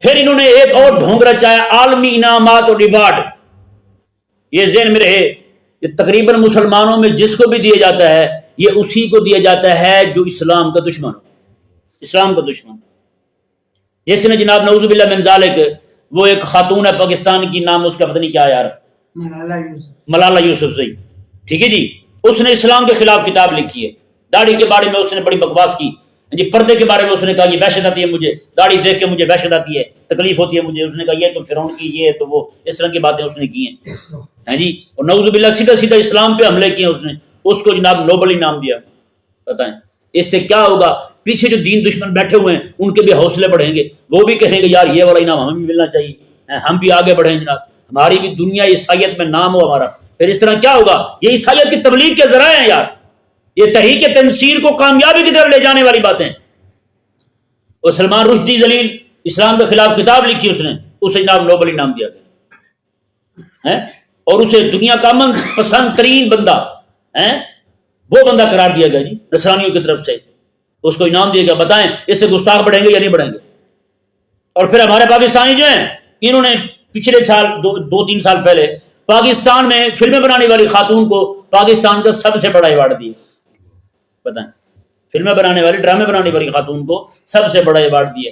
پھر انہوں نے ایک اور ڈھونگ رچایا، عالمی انعامات اور ریوارڈ. یہ ذہن میں رہے، یہ تقریباً مسلمانوں میں جس کو بھی دیا جاتا ہے یہ اسی کو دیا جاتا ہے جو اسلام کا دشمن ہو، اسلام کا دشمن. جس نے جناب نعوذ باللہ من ذالک، وہ ایک خاتون ہے پاکستان کی، نام اس کا پتہ نہیں کیا یار، ملالہ یوسف زئی، ٹھیک ہے جی. اس نے اسلام کے خلاف کتاب لکھی ہے. داڑھی کے بارے میں اس نے بڑی بکواس کی جی. پردے کے بارے میں اس نے کہا یہ وحشت آتی ہے مجھے، داڑھی دیکھ کے مجھے وحشت آتی ہے، تکلیف ہوتی ہے مجھے. اس نے کہا یہ تو فرعون کی، یہ تو وہ، اس طرح کی باتیں اس نے کی ہیں جی. اور نعوذ باللہ سیدھا سیدھا اسلام پہ حملے کیے اس نے. اس کو جناب نوبل انعام دیا. بتائیں اس سے کیا ہوگا؟ پیچھے جو دین دشمن بیٹھے ہوئے ہیں ان کے بھی حوصلے بڑھیں گے، وہ بھی کہیں گے یار یہ والا انعام ہمیں بھی ملنا چاہیے، ہم بھی آگے بڑھیں جناب، ہماری بھی دنیا عیسائیت میں نام ہو ہمارا. پھر اس طرح کیا ہوگا؟ یہ عیسائیت کی تبلیغ کے ذرائع ہیں یار، یہ تحریک تنصیر کو کامیابی کی طرف لے جانے والی باتیں. اور سلمان رشدی ذلیل اسلام کے خلاف کتاب لکھی اس نے، اسے جناب نوبل انعام دیا گیا اور اسے دنیا کا امن پسند ترین بندہ وہ بندہ قرار دیا گیا جی نصرانیوں کی طرف سے. اس کو انعام دیا گیا. بتائیں اس سے گستاخ بڑھیں گے یا نہیں بڑھیں گے؟ اور پھر ہمارے پاکستانی جو ہیں انہوں نے پچھلے سال دو تین سال پہلے پاکستان میں فلمیں بنانے والی خاتون کو پاکستان کا سب سے بڑا ایوارڈ دیا. بتائیں فلمیں بنانے والی، ڈرامے بنانے والی خاتون کو سب سے بڑا ایوارڈ دیا.